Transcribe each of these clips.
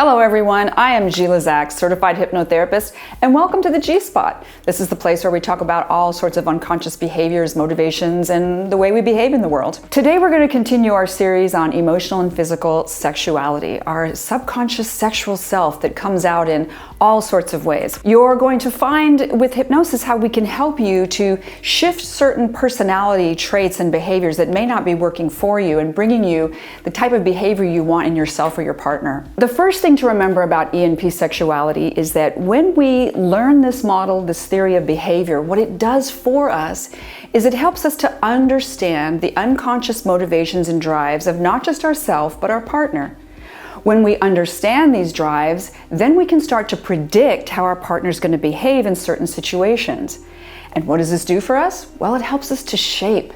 Hello everyone, I am Gila Zak, certified hypnotherapist, and welcome to the G-Spot. This is the place where we talk about all sorts of unconscious behaviors, motivations, and the way we behave in the world. Today we're going to continue our series on emotional and physical sexuality, our subconscious sexual self that comes out in all sorts of ways. You're going to find with hypnosis how we can help you to shift certain personality traits and behaviors that may not be working for you and bringing you the type of behavior you want in yourself or your partner. The first thing to remember about ENP sexuality is that when we learn this model, this theory of behavior, what it does for us is it helps us to understand the unconscious motivations and drives of not just ourselves, but our partner. When we understand these drives, then we can start to predict how our partner is going to behave in certain situations. And what does this do for us? Well, it helps us to shape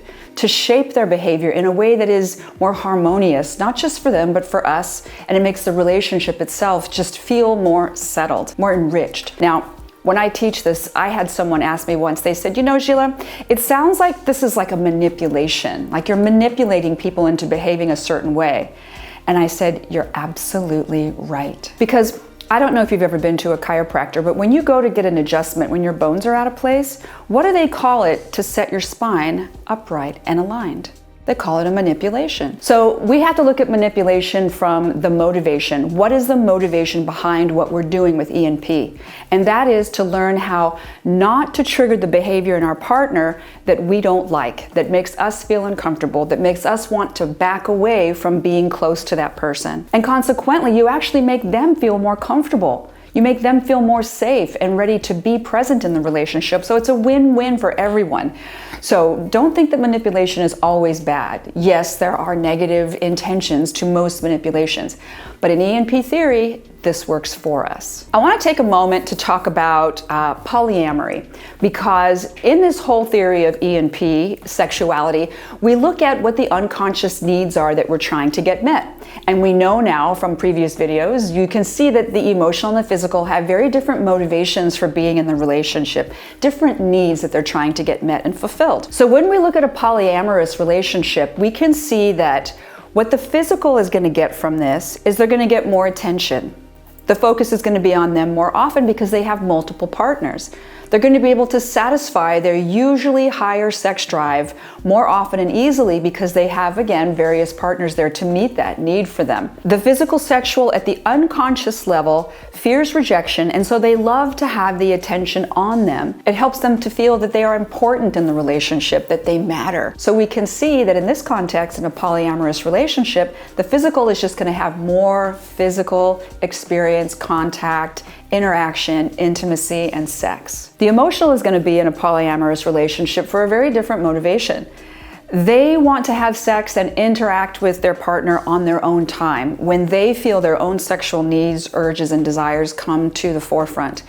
their behavior in a way that is more harmonious, not just for them, but for us. And it makes the relationship itself just feel more settled, more enriched. Now, when I teach this, I had someone ask me once, they said, you know, Gila, it sounds like this is like a manipulation, like you're manipulating people into behaving a certain way. And I said, you're absolutely right. Because I don't know if you've ever been to a chiropractor, but when you go to get an adjustment, when your bones are out of place, what do they call it to set your spine upright and aligned? They call it a manipulation. So we have to look at manipulation from the motivation. What is the motivation behind what we're doing with ENP? And that is to learn how not to trigger the behavior in our partner that we don't like, that makes us feel uncomfortable, that makes us want to back away from being close to that person. And consequently, you actually make them feel more comfortable. You make them feel more safe and ready to be present in the relationship. So it's a win-win for everyone. So don't think that manipulation is always bad. Yes, there are negative intentions to most manipulations, but in ENP theory, this works for us. I want to take a moment to talk about polyamory, because in this whole theory of ENP sexuality, we look at what the unconscious needs are that we're trying to get met. And we know now from previous videos, you can see that the emotional and the physical have very different motivations for being in the relationship, different needs that they're trying to get met and fulfilled. So when we look at a polyamorous relationship, we can see that what the physical is going to get from this is they're going to get more attention. The focus is going to be on them more often because they have multiple partners. They're going to be able to satisfy their usually higher sex drive more often and easily because they have, again, various partners there to meet that need for them. The physical sexual at the unconscious level fears rejection, and so they love to have the attention on them. It helps them to feel that they are important in the relationship, that they matter. So we can see that in this context, in a polyamorous relationship, the physical is just going to have more physical experience, contact, interaction, intimacy, and sex. The emotional is going to be in a polyamorous relationship for a very different motivation. They want to have sex and interact with their partner on their own time, when they feel their own sexual needs, urges, and desires come to the forefront.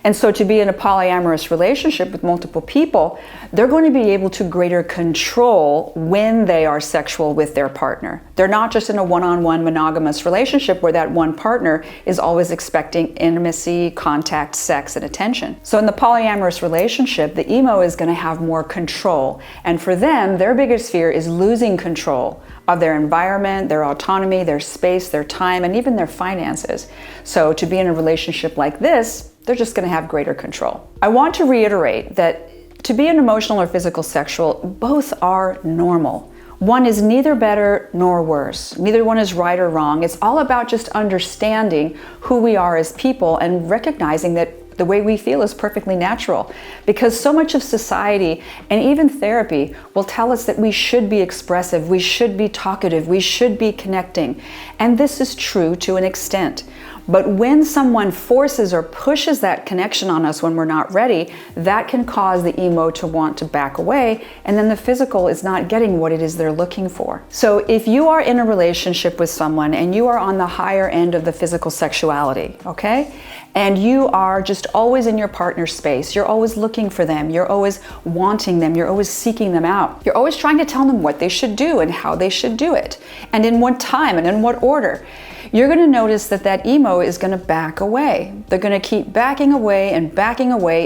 And so to be in a polyamorous relationship with multiple people, they're going to be able to greater control when they are sexual with their partner. They're not just in a one-on-one monogamous relationship where that one partner is always expecting intimacy, contact, sex, and attention. So in the polyamorous relationship, the emo is going to have more control. And for them, their biggest fear is losing control of their environment, their autonomy, their space, their time, and even their finances. So to be in a relationship like this, they're just going to have greater control. I want to reiterate that to be an emotional or physical sexual, both are normal. One is neither better nor worse. Neither one is right or wrong. It's all about just understanding who we are as people and recognizing that the way we feel is perfectly natural, because so much of society and even therapy will tell us that we should be expressive, we should be talkative, we should be connecting. And this is true to an extent. But when someone forces or pushes that connection on us when we're not ready, that can cause the emo to want to back away, and then the physical is not getting what it is they're looking for. So if you are in a relationship with someone and you are on the higher end of the physical sexuality, okay? And you are just always in your partner's space, you're always looking for them, you're always wanting them, you're always seeking them out. You're always trying to tell them what they should do and how they should do it, and in what time and in what order. You're going to notice that that emo is going to back away. They're going to keep backing away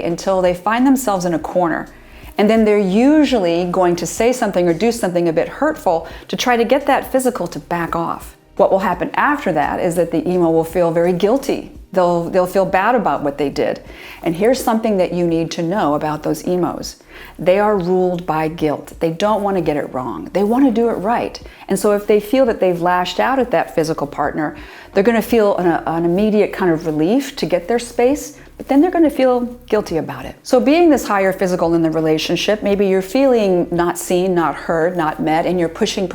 until they find themselves in a corner. And then they're usually going to say something or do something a bit hurtful to try to get that physical to back off. What will happen after that is that the emo will feel very guilty. They'll feel bad about what they did. And here's something that you need to know about those emos. They are ruled by guilt. They don't want to get it wrong. They want to do it right. And so if they feel that they've lashed out at that physical partner, they're going to feel an immediate kind of relief to get their space, but then they're going to feel guilty about it. So being this higher physical in the relationship, maybe you're feeling not seen, not heard, not met, and you're pushing.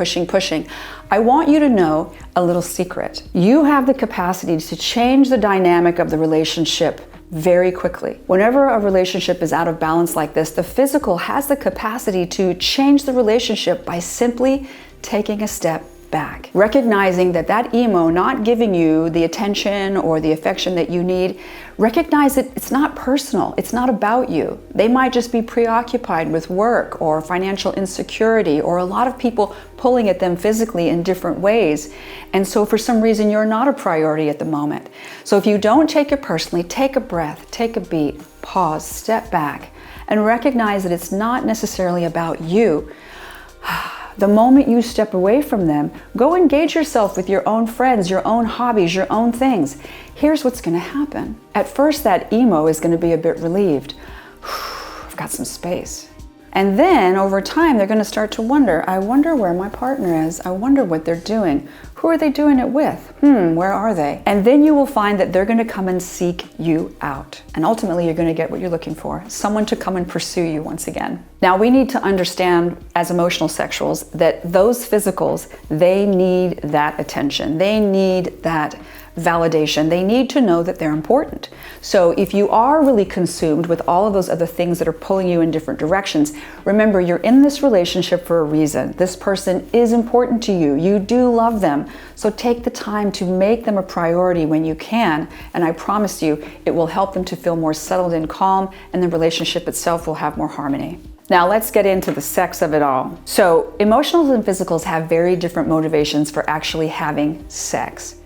I want you to know a little secret. You have the capacity to change the dynamic of the relationship very quickly. Whenever a relationship is out of balance like this, the physical has the capacity to change the relationship by simply taking a step back. Recognizing that emo not giving you the attention or the affection that you need, recognize that it's not personal. It's not about you. They might just be preoccupied with work or financial insecurity or a lot of people pulling at them physically in different ways. And so for some reason, you're not a priority at the moment. So if you don't take it personally, take a breath, take a beat, pause, step back, and recognize that it's not necessarily about you. The moment you step away from them, go engage yourself with your own friends, your own hobbies, your own things. Here's what's going to happen. At first, that emo is going to be a bit relieved. I've got some space. And then over time, they're going to start to wonder, I wonder where my partner is. I wonder what they're doing. Who are they doing it with? Where are they? And then you will find that they're going to come and seek you out. And ultimately, you're going to get what you're looking for, someone to come and pursue you once again. Now, we need to understand as emotional sexuals that those physicals, they need that attention. They need that validation. They need to know that they're important. So if you are really consumed with all of those other things that are pulling you in different directions, remember, you're in this relationship for a reason. This person is important to you. You do love them. So take the time to make them a priority when you can. And I promise you, it will help them to feel more settled and calm, and the relationship itself will have more harmony. Now let's get into the sex of it all. So emotionals and physicals have very different motivations for actually having sex.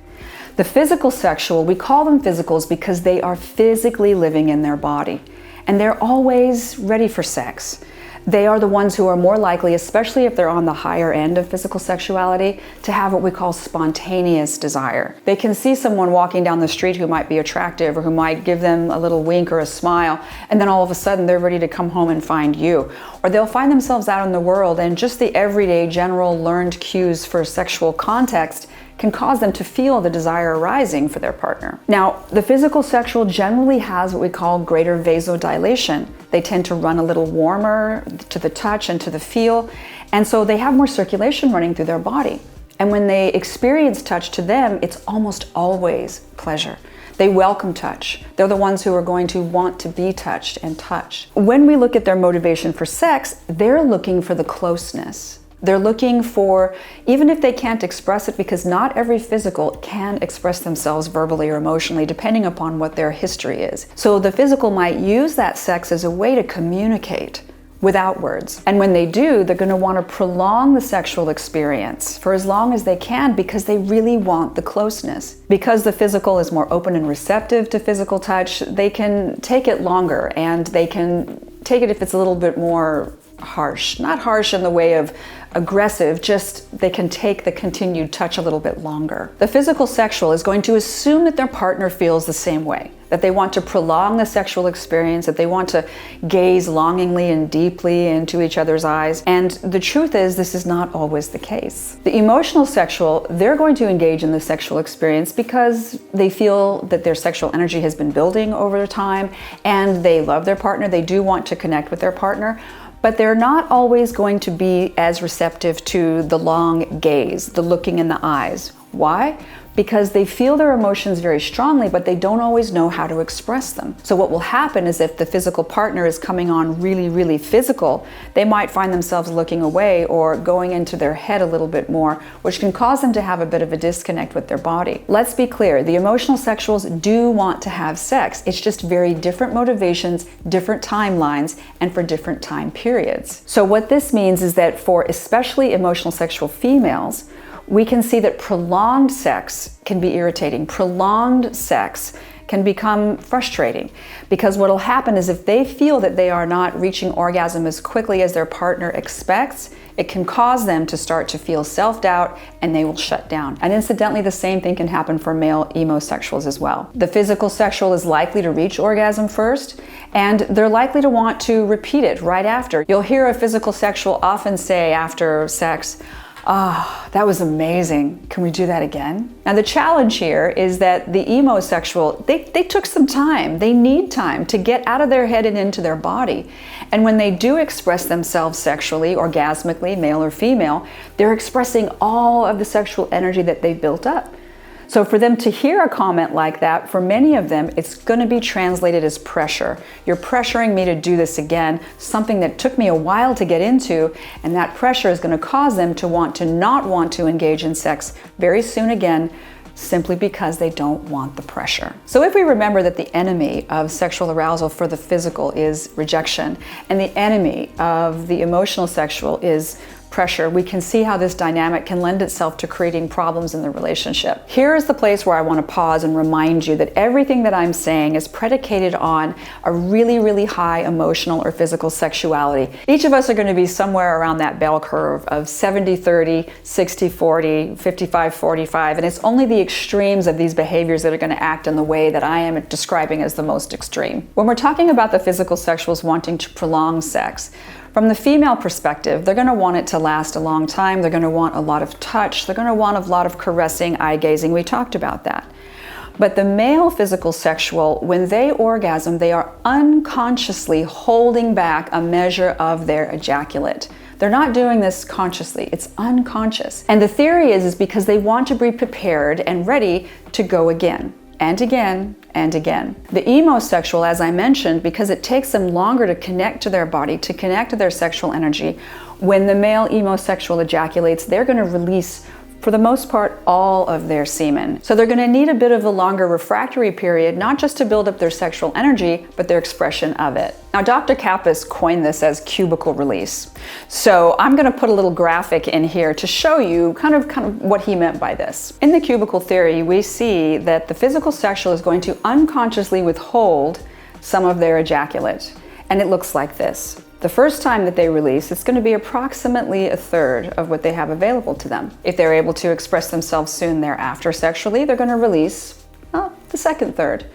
The physical sexual, we call them physicals because they are physically living in their body, and they're always ready for sex. They are the ones who are more likely, especially if they're on the higher end of physical sexuality, to have what we call spontaneous desire. They can see someone walking down the street who might be attractive or who might give them a little wink or a smile, and then all of a sudden they're ready to come home and find you. Or they'll find themselves out in the world, and just the everyday general learned cues for sexual context can cause them to feel the desire arising for their partner. Now, the physical sexual generally has what we call greater vasodilation. They tend to run a little warmer to the touch and to the feel, and so they have more circulation running through their body. And when they experience touch, to them, it's almost always pleasure. They welcome touch. They're the ones who are going to want to be touched and touched. When we look at their motivation for sex, they're looking for the closeness. They're looking for, even if they can't express it, because not every physical can express themselves verbally or emotionally, depending upon what their history is. So the physical might use that sex as a way to communicate without words. And when they do, they're going to want to prolong the sexual experience for as long as they can, because they really want the closeness. Because the physical is more open and receptive to physical touch, they can take it longer, and they can take it if it's a little bit more harsh. Not harsh in the way of aggressive, just they can take the continued touch a little bit longer. The physical sexual is going to assume that their partner feels the same way, that they want to prolong the sexual experience, that they want to gaze longingly and deeply into each other's eyes. And the truth is, this is not always the case. The emotional sexual, they're going to engage in the sexual experience because they feel that their sexual energy has been building over time, and they love their partner. They do want to connect with their partner, but they're not always going to be as receptive to the long gaze, the looking in the eyes. Why? Because they feel their emotions very strongly, but they don't always know how to express them. So what will happen is, if the physical partner is coming on really, really physical, they might find themselves looking away or going into their head a little bit more, which can cause them to have a bit of a disconnect with their body. Let's be clear, the emotional sexuals do want to have sex. It's just very different motivations, different timelines, and for different time periods. So what this means is that for especially emotional sexual females, we can see that prolonged sex can be irritating. Prolonged sex can become frustrating, because what will happen is if they feel that they are not reaching orgasm as quickly as their partner expects, it can cause them to start to feel self-doubt and they will shut down. And incidentally, the same thing can happen for male emosexuals as well. The physical sexual is likely to reach orgasm first, and they're likely to want to repeat it right after. You'll hear a physical sexual often say after sex, "Ah, that was amazing. Can we do that again?" Now the challenge here is that the emosexual, they took some time. They need time to get out of their head and into their body. And when they do express themselves sexually, orgasmically, male or female, they're expressing all of the sexual energy that they've built up. So for them to hear a comment like that, for many of them, it's going to be translated as pressure. You're pressuring me to do this again, something that took me a while to get into, and that pressure is going to cause them to not want to engage in sex very soon again, simply because they don't want the pressure. So if we remember that the enemy of sexual arousal for the physical is rejection, and the enemy of the emotional sexual is pressure, we can see how this dynamic can lend itself to creating problems in the relationship. Here is the place where I want to pause and remind you that everything that I'm saying is predicated on a really, really high emotional or physical sexuality. Each of us are going to be somewhere around that bell curve of 70-30, 60-40, 55-45, and it's only the extremes of these behaviors that are going to act in the way that I am describing as the most extreme. When we're talking about the physical sexuals wanting to prolong sex, from the female perspective, they're going to want it to last a long time. They're going to want a lot of touch. They're going to want a lot of caressing, eye gazing. We talked about that. But the male physical sexual, when they orgasm, they are unconsciously holding back a measure of their ejaculate. They're not doing this consciously. It's unconscious. And the theory is because they want to be prepared and ready to go again and again and again. The emosexual, as I mentioned, because it takes them longer to connect to their body, to connect to their sexual energy, when the male emosexual ejaculates, they're going to release, for the most part, all of their semen. So they're going to need a bit of a longer refractory period, not just to build up their sexual energy, but their expression of it. Now, Dr. Kappas coined this as cubicle release. So I'm going to put a little graphic in here to show you kind of what he meant by this. In the cubicle theory, we see that the physical sexual is going to unconsciously withhold some of their ejaculate. And it looks like this. The first time that they release, it's going to be approximately a third of what they have available to them. If they're able to express themselves soon thereafter sexually, they're going to release the second third.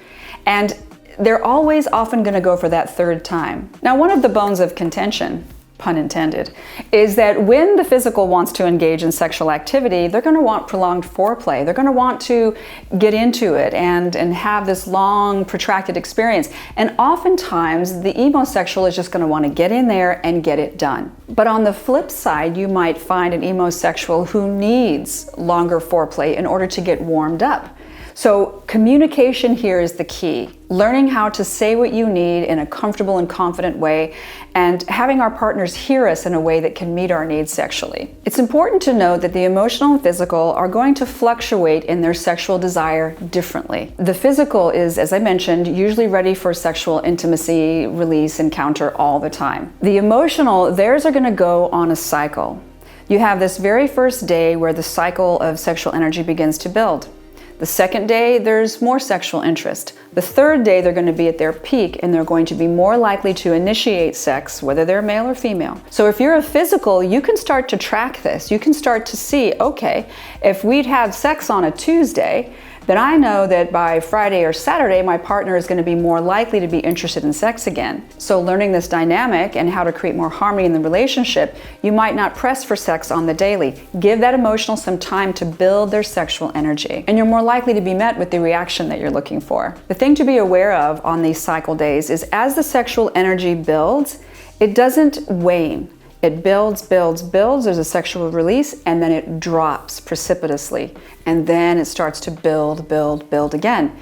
And they're always often going to go for that third time. Now, one of the bones of contention, pun intended, is that when the physical wants to engage in sexual activity, they're going to want prolonged foreplay. They're going to want to get into it and have this long, protracted experience. And oftentimes, the emosexual is just going to want to get in there and get it done. But on the flip side, you might find an emosexual who needs longer foreplay in order to get warmed up. So communication here is the key. Learning how to say what you need in a comfortable and confident way, and having our partners hear us in a way that can meet our needs sexually. It's important to note that the emotional and physical are going to fluctuate in their sexual desire differently. The physical is, as I mentioned, usually ready for sexual intimacy, release, encounter all the time. The emotional, theirs are going to go on a cycle. You have this very first day where the cycle of sexual energy begins to build. The second day, there's more sexual interest. The third day, they're going to be at their peak and they're going to be more likely to initiate sex, whether they're male or female. So if you're a physical, you can start to track this. You can start to see, okay, if we'd have sex on a Tuesday, then I know that by Friday or Saturday, my partner is going to be more likely to be interested in sex again. So learning this dynamic and how to create more harmony in the relationship, you might not press for sex on the daily. Give that emotional some time to build their sexual energy, and you're more likely to be met with the reaction that you're looking for. The thing to be aware of on these cycle days is as the sexual energy builds, it doesn't wane. It builds, builds, builds, there's a sexual release, and then it drops precipitously. And then it starts to build, build, build again.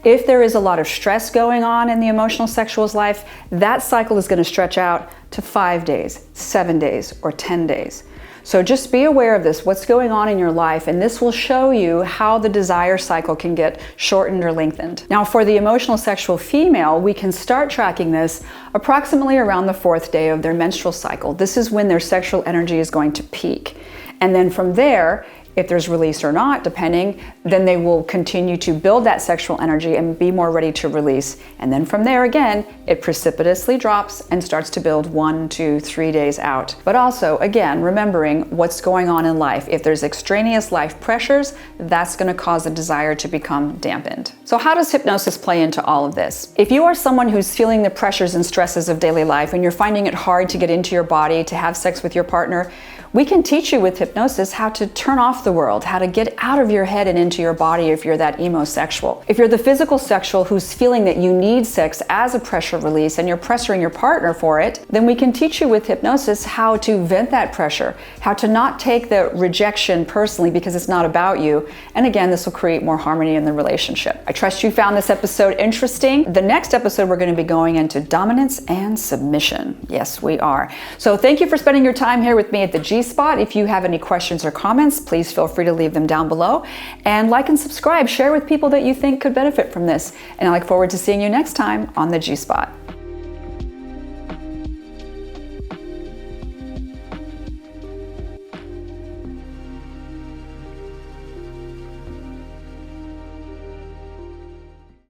If there is a lot of stress going on in the emotional sexual's life, that cycle is going to stretch out to 5 days, 7 days, or 10 days. So just be aware of this, what's going on in your life, and this will show you how the desire cycle can get shortened or lengthened. Now, for the emotional sexual female, we can start tracking this approximately around the 4th day of their menstrual cycle. This is when their sexual energy is going to peak. And then from there, If there's release or not, depending, then they will continue to build that sexual energy and be more ready to release. And then from there again, it precipitously drops and starts to build 1, 2, 3 days out. But also, again, remembering what's going on in life. If there's extraneous life pressures, that's going to cause the desire to become dampened. So how does hypnosis play into all of this? If you are someone who's feeling the pressures and stresses of daily life and you're finding it hard to get into your body, to have sex with your partner, we can teach you with hypnosis how to turn off the world, how to get out of your head and into your body if you're that emosexual. If you're the physical sexual who's feeling that you need sex as a pressure release and you're pressuring your partner for it, then we can teach you with hypnosis how to vent that pressure, how to not take the rejection personally because it's not about you. And again, this will create more harmony in the relationship. I trust you found this episode interesting. The next episode, we're going to be going into dominance and submission. Yes, we are. So thank you for spending your time here with me at the G-Spot. If you have any questions or comments, please feel free to leave them down below. And like and subscribe, share with people that you think could benefit from this. And I look forward to seeing you next time on the G-Spot.